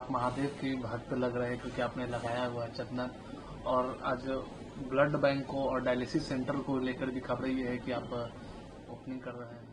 आप महादेव के भक्त लग रहे हैं क्योंकि आपने लगाया हुआ है चंदन। और आज ब्लड बैंक को और डायलिसिस सेंटर को लेकर भी खबर ये है कि आप ओपनिंग कर रहे हैं।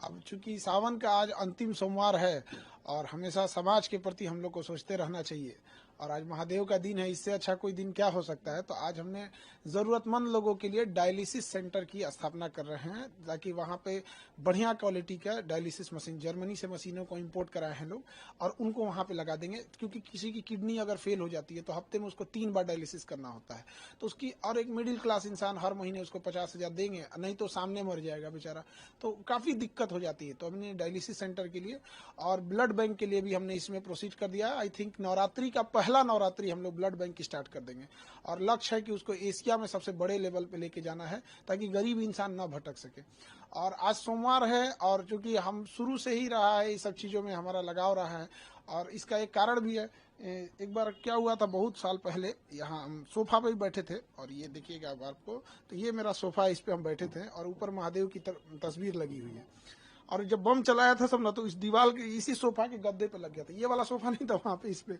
अब चूंकि सावन का आज अंतिम सोमवार है और हमेशा समाज के प्रति हम लोग को सोचते रहना चाहिए, और आज महादेव का दिन है, इससे अच्छा कोई दिन क्या हो सकता है। तो आज हमने ज़रूरतमंद लोगों के लिए डायलिसिस सेंटर की स्थापना कर रहे हैं, ताकि वहाँ पे बढ़िया क्वालिटी का डायलिसिस मशीन, जर्मनी से मशीनों को इंपोर्ट कराए हैं लोग, और उनको वहाँ पे लगा देंगे। क्योंकि किसी की किडनी अगर फेल हो जाती है तो हफ्ते में उसको 3 बार डायलिसिस करना होता है। तो उसकी, और एक मिडिल क्लास इंसान हर महीने उसको 50,000 देंगे, नहीं तो सामने मर जाएगा बेचारा, तो काफ़ी दिक्कत हो जाती है। तो हमने डायलिसिस सेंटर के लिए और ब्लड बैंक के लिए भी हमने इसमें प्रोसीड कर दिया है। आई थिंक नवरात्रि का पहला नवरात्रि हम लोग ब्लड बैंक की स्टार्ट कर देंगे, और लक्ष्य है कि उसको एशिया में सबसे बड़े लेवल पे लेके जाना है, ताकि गरीब इंसान न भटक सके। और आज सोमवार है, और चूंकि हम शुरू से ही रहा है इस सब चीज़ों में हमारा लगाव रहा है, और इसका एक कारण भी है। एक बार क्या हुआ था, बहुत साल पहले यहाँ हम सोफा पे ही बैठे थे, और ये देखिएगा अब आपको, तो ये मेरा सोफा, इस पे हम बैठे थे और ऊपर महादेव की तस्वीर लगी हुई है। और जब बम चलाया था सब ना, तो इस दीवार के इसी सोफा के गद्दे पे लग गया था। ये वाला सोफा नहीं था वहाँ पे, इस पे।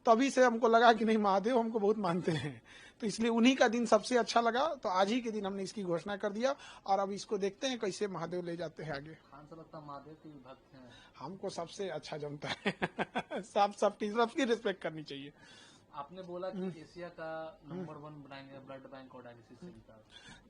तभी से हमको लगा कि नहीं, महादेव हमको बहुत मानते हैं, तो इसलिए उन्हीं का दिन सबसे अच्छा लगा। तो आज ही के दिन हमने इसकी घोषणा कर दिया, और अब इसको देखते हैं कैसे महादेव ले जाते हैं आगे। खान से लगता है महादेव के भक्त हैं। हमको सबसे अच्छा जमता है सबकी रिस्पेक्ट करनी चाहिए। आपने बोला कि एशिया का नंबर 1 बनाएंगे ब्लड बैंक और डायलिसिस सेंटर।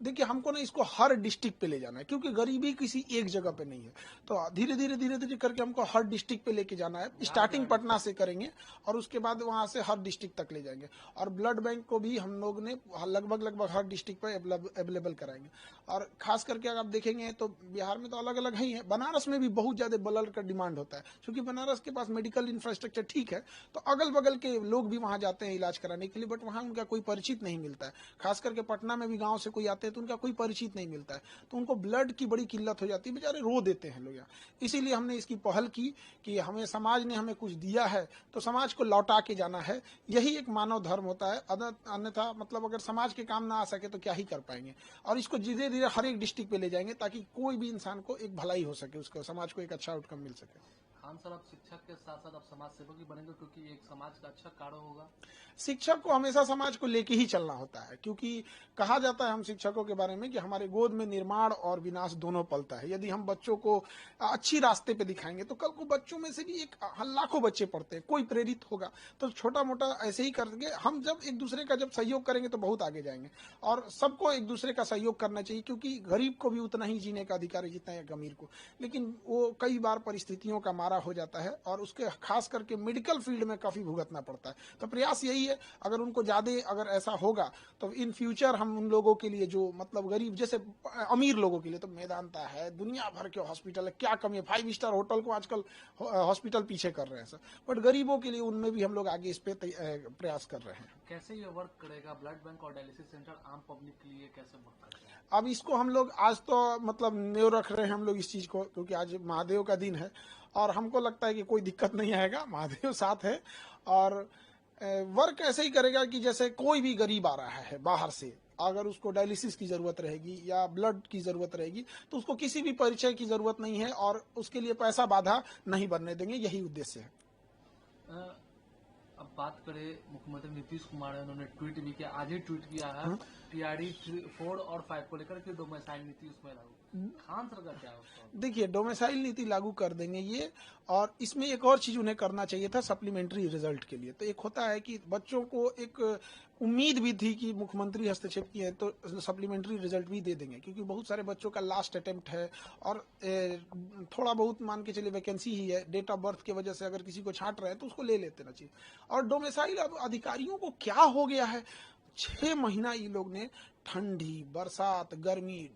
देखिए, हमको ना इसको हर डिस्ट्रिक्ट पे ले जाना है, क्योंकि गरीबी किसी एक जगह पे नहीं है। तो धीरे धीरे करके हमको हर डिस्ट्रिक्ट पे लेके जाना है। स्टार्टिंग पटना से करेंगे, और उसके बाद वहां से हर डिस्ट्रिक्ट तक ले जाएंगे। और ब्लड बैंक को भी हम लोग ने लगभग हर डिस्ट्रिक्ट पे अवेलेबल कराएंगे। और खास करके अगर आप देखेंगे तो बिहार में तो अलग अलग ही है, बनारस में भी बहुत ज्यादा ब्लड का डिमांड होता है, क्योंकि बनारस के पास मेडिकल इंफ्रास्ट्रक्चर ठीक है, तो अगल बगल के लोग भी वहां जाते हैं इलाज कराने के लिए, बट वहां उनका कोई परिचित नहीं मिलता है। खास करके पटना में भी गांव से कोई आते हैं तो उनका कोई परिचित नहीं मिलता है, तो उनको ब्लड की बड़ी किल्लत हो जाती है, बेचारे रो देते हैं लोग यहाँ। इसीलिए हमने इसकी पहल की कि हमें समाज ने हमें कुछ दिया है तो समाज को लौटा के जाना है। यही एक मानव धर्म होता है। अन्यथा मतलब अगर समाज के काम ना आ सके तो क्या ही कर पाएंगे। और इसको धीरे धीरे हर एक डिस्ट्रिक्ट पे ले जाएंगे, ताकि कोई भी इंसान को एक भलाई हो सके, उसको समाज को एक अच्छा आउटकम मिल सके। खान सर, आप शिक्षक के साथ साथ आप समाज सेवक भी बनेंगे, क्योंकि एक समाज का अच्छा कार्य होगा। शिक्षक को हमेशा समाज को लेके ही चलना होता है, क्योंकि कहा जाता है हम शिक्षकों के बारे में कि हमारे गोद में निर्माण और विनाश दोनों पलता है। यदि हम बच्चों को अच्छी रास्ते पे दिखाएंगे तो कल को बच्चों में से भी एक लाखों बच्चे पढ़ते हैं, कोई प्रेरित होगा। तो छोटा मोटा ऐसे ही करके हम जब एक दूसरे का जब सहयोग करेंगे तो बहुत आगे जाएंगे। और सबको एक दूसरे का सहयोग करना चाहिए, क्योंकि गरीब को भी उतना ही जीने का अधिकार है जितना एक अमीर को। लेकिन वो कई बार परिस्थितियों का मारा हो जाता है, और उसके खास करके मेडिकल फील्ड में काफी भुगतना पड़ता है। तो प्रयास यही है, अगर उनको ज्यादा अगर ऐसा होगा तो इन फ्यूचर हम उन लोगों के लिए, जो मतलब गरीब, जैसे अमीर लोगों के लिए तो मेदांता है, दुनिया भर के हॉस्पिटल है, क्या कमी है, 5 स्टार होटल को आजकल हॉस्पिटल पीछे कर रहे हैं सर। बट गरीबों के लिए उनमें भी हम लोग आगे इस पे प्रयास कर रहे हैं। कैसे ये वर्क करेगा ब्लड बैंक और डायलिसिस सेंटर आम पब्लिक के लिए, कैसे वर्क करेगा? अब इसको हम लोग आज तो मतलब न्यू रख रहे हैं हम लोग इस चीज को, क्योंकि आज महादेव का दिन है, और हमको लगता है कि कोई दिक्कत नहीं आएगा, महादेव साथ है। और वर्क ऐसे ही करेगा कि जैसे कोई भी गरीब आ रहा है बाहर से, अगर उसको डायलिसिस की जरूरत रहेगी या ब्लड की जरूरत रहेगी, तो उसको किसी भी परिचय की जरूरत नहीं है, और उसके लिए पैसा बाधा नहीं बनने देंगे। यही उद्देश्य है। अब बात करें, मुख्यमंत्री नीतीश कुमार है, उन्होंने ट्वीट भी किया, आज ही ट्वीट किया है टीआरडी 4 और 5 को लेकर के डोमिसाइल नीति उसमें लागू। खान सर का क्या है उसका? देखिए, डोमिसाइल नीति लागू कर देंगे ये, और इसमें एक और चीज उन्हें करना चाहिए था सप्लीमेंट्री रिजल्ट के लिए। तो एक होता है कि बच्चों को एक उम्मीद भी थी कि मुख्यमंत्री हस्तक्षेप किए तो सप्लीमेंट्री रिजल्ट भी दे देंगे, क्योंकि बहुत सारे बच्चों का लास्ट अटेम्प्ट है, और थोड़ा बहुत मान के चलिए वैकेंसी ही है, डेट ऑफ बर्थ की वजह से अगर किसी को छांट रहे हैं तो उसको ले लेते ना चाहिए। और डोमिसाइल, अब अधिकारियों को क्या हो गया है, 6 महीना ये लोग ने ठंडी, बरसात, गर्मी,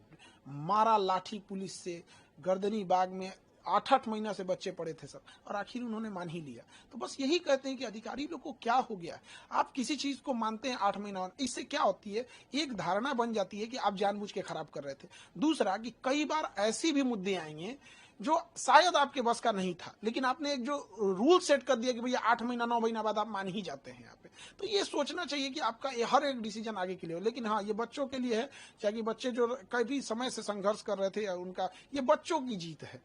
मारा लाठी पुलिस से, गर्दनी बाग में 8-8 महीना से बच्चे पड़े थे सब, और आखिर उन्होंने मान ही लिया। तो बस यही कहते हैं कि अधिकारी लोग को क्या हो गया। आप किसी चीज को मानते हैं 8 महीना, इससे क्या होती है, एक धारणा बन जाती है कि आप जानबूझ के खराब कर रहे थे। दूसरा कि कई बार ऐसी भी मुद्दे आएंगे जो शायद आपके बस का नहीं था, लेकिन आपने एक जो रूल सेट कर दिया कि भैया 8 महीना 9 महीना बाद आप मान ही जाते हैं यहाँ पे। तो ये सोचना चाहिए कि आपका ये हर एक डिसीजन आगे के लिए हो। लेकिन हाँ, ये बच्चों के लिए है, क्योंकि बच्चे जो कई समय से संघर्ष कर रहे थे, उनका ये बच्चों की जीत है।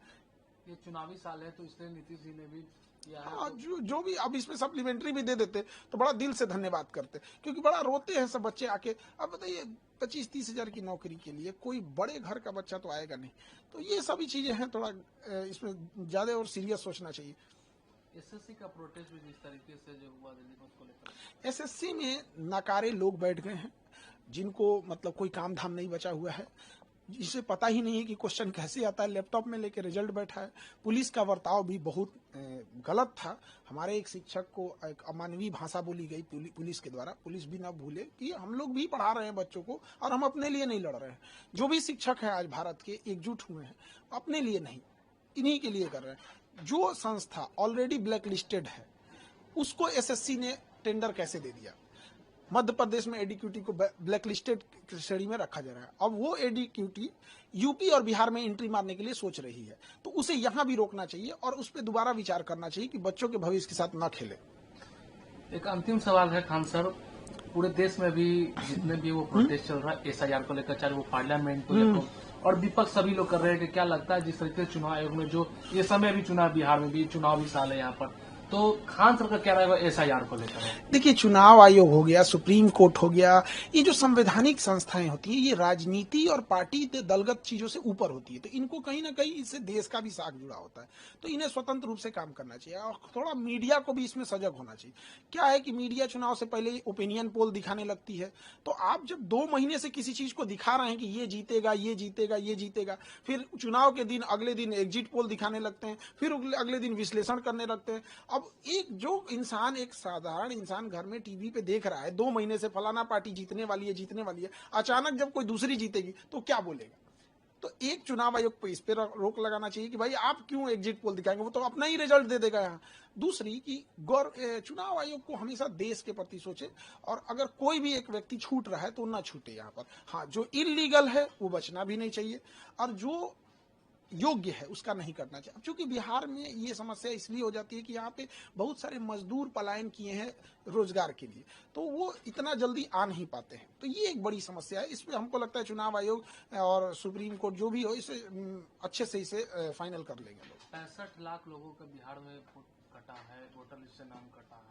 ये चुनावी साल है, तो इसलिए नीतीश जी ने भी या है हाँ, तो जो भी अब इसमें सप्लीमेंट्री भी दे देते तो बड़ा दिल से धन्यवाद करते, क्योंकि बड़ा रोते हैं सब बच्चे आके। अब बताइए 25-30 हजार की नौकरी के लिए कोई बड़े घर का बच्चा तो आएगा नहीं। तो ये सभी चीजें हैं, थोड़ा इसमें ज्यादा और सीरियस सोचना चाहिए। एसएससी का प्रोटेस्ट भी जिस तरीके से जो हुआ दिल्ली में, उसको लेकर एसएससी में नकारे लोग बैठ गए हैं, जिनको मतलब कोई काम धाम नहीं बचा हुआ है, जिसे पता ही नहीं है कि क्वेश्चन कैसे आता है, लैपटॉप में लेके रिजल्ट बैठा है। पुलिस का बर्ताव भी बहुत गलत था। हमारे एक शिक्षक को एक अमानवीय भाषा बोली गई पुलिस के द्वारा। पुलिस भी ना भूले कि हम लोग भी पढ़ा रहे हैं बच्चों को, और हम अपने लिए नहीं लड़ रहे हैं। जो भी शिक्षक है आज भारत के एकजुट हुए हैं, अपने लिए नहीं, इन्हीं के लिए कर रहे हैं। जो संस्था ऑलरेडी ब्लैक लिस्टेड है, उसको एसएससी ने टेंडर कैसे दे दिया? मध्य प्रदेश में एडीक्यूटी को ब्लैक लिस्टेड श्रेणी में रखा जा रहा है। अब वो एडीक्यूटी यूपी और बिहार में एंट्री मारने के लिए सोच रही है, तो उसे यहां भी रोकना चाहिए और उस पर दोबारा विचार करना चाहिए कि बच्चों के भविष्य के साथ ना खेले। एक अंतिम सवाल है खान सर, पूरे देश में भी जितने भी वो प्रोटेस्ट चल रहा है एसआईआर को लेकर, चाहे वो पार्लियामेंट को लेकर, और विपक्ष सभी लोग कर रहे हैं, कि क्या लगता है जिस तरीके से चुनाव आयोग में जो ये समय भी चुनाव, बिहार में भी चुनावी साल है यहाँ पर, तो खान सर का क्या रहेगा एसआईआर को लेकर? देखिए, चुनाव आयोग हो गया, सुप्रीम कोर्ट हो गया, ये जो संवैधानिक संस्थाएं होती है, ये राजनीति और पार्टी दलगत चीजों से ऊपर होती है। तो इनको कहीं ना कहीं इससे देश का भी साख जुड़ा होता है। तो इन्हें स्वतंत्र रूप से काम करना चाहिए, और थोड़ा मीडिया को भी इसमें सजग होना चाहिए। क्या है कि मीडिया चुनाव से पहले ओपिनियन पोल दिखाने लगती है। तो आप जब 2 महीने से किसी चीज को दिखा रहे हैं कि ये जीतेगा, ये जीतेगा, ये जीतेगा, फिर चुनाव के दिन अगले दिन एग्जिट पोल दिखाने लगते हैं, फिर अगले दिन विश्लेषण करने लगते हैं। अब जो इंसान, एक साधारण इंसान घर में टीवी पे देख रहा है 2 महीने से फलाना पार्टी जीतने वाली है, जीतने वाली है, अचानक जब कोई दूसरी जीतेगी तो क्या बोलेगा? तो एक चुनाव आयोग पे इस पे रोक लगाना चाहिए कि भाई आप क्यों एग्जिट पोल दिखाएंगे, वो तो अपना ही रिजल्ट दे देगा यहाँ। दूसरी कि चुनाव आयोग को हमेशा देश के प्रति सोचे, और अगर कोई भी एक व्यक्ति छूट रहा है तो ना छूटे यहाँ पर। हाँ, जो इलीगल है वो बचना भी नहीं चाहिए, और जो योग्य है उसका नहीं करना चाहिए। क्योंकि बिहार में ये समस्या इसलिए हो जाती है कि यहाँ पे बहुत सारे मजदूर पलायन किए हैं रोजगार के लिए, तो वो इतना जल्दी आ नहीं पाते हैं। तो ये एक बड़ी समस्या है। इस पे हमको लगता है चुनाव आयोग और सुप्रीम कोर्ट जो भी हो, इसे अच्छे से इसे फाइनल कर लेंगे लोग। 65 लाख लोगों का बिहार में कटा है, वोटर लिस्ट से नाम कटा है।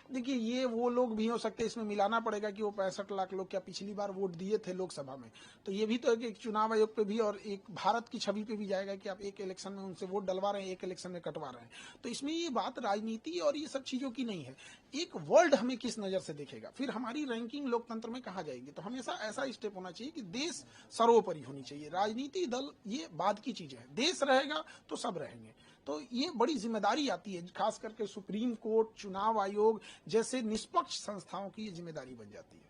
देखिए, ये वो लोग भी हो सकते हैं, इसमें मिलाना पड़ेगा कि वो 65 लाख लोग क्या पिछली बार वोट दिए थे लोकसभा में। तो ये भी तो एक चुनाव आयोग पे भी और एक भारत की छवि पे भी जाएगा कि आप एक इलेक्शन में उनसे वोट डलवा रहे हैं, एक इलेक्शन में कटवा रहे हैं। तो इसमें ये बात राजनीति और ये सब चीजों की नहीं है। एक वर्ल्ड हमें किस नजर से देखेगा, फिर हमारी रैंकिंग लोकतंत्र में कहाँ जाएगी। तो हमेशा ऐसा स्टेप होना चाहिए कि देश सर्वोपरि होनी चाहिए, राजनीति दल ये बाद की चीजें है। देश रहेगा तो सब रहेंगे। तो ये बड़ी जिम्मेदारी आती है, खास करके सुप्रीम कोर्ट, चुनाव आयोग जैसे निष्पक्ष संस्थाओं की ये जिम्मेदारी बन जाती है।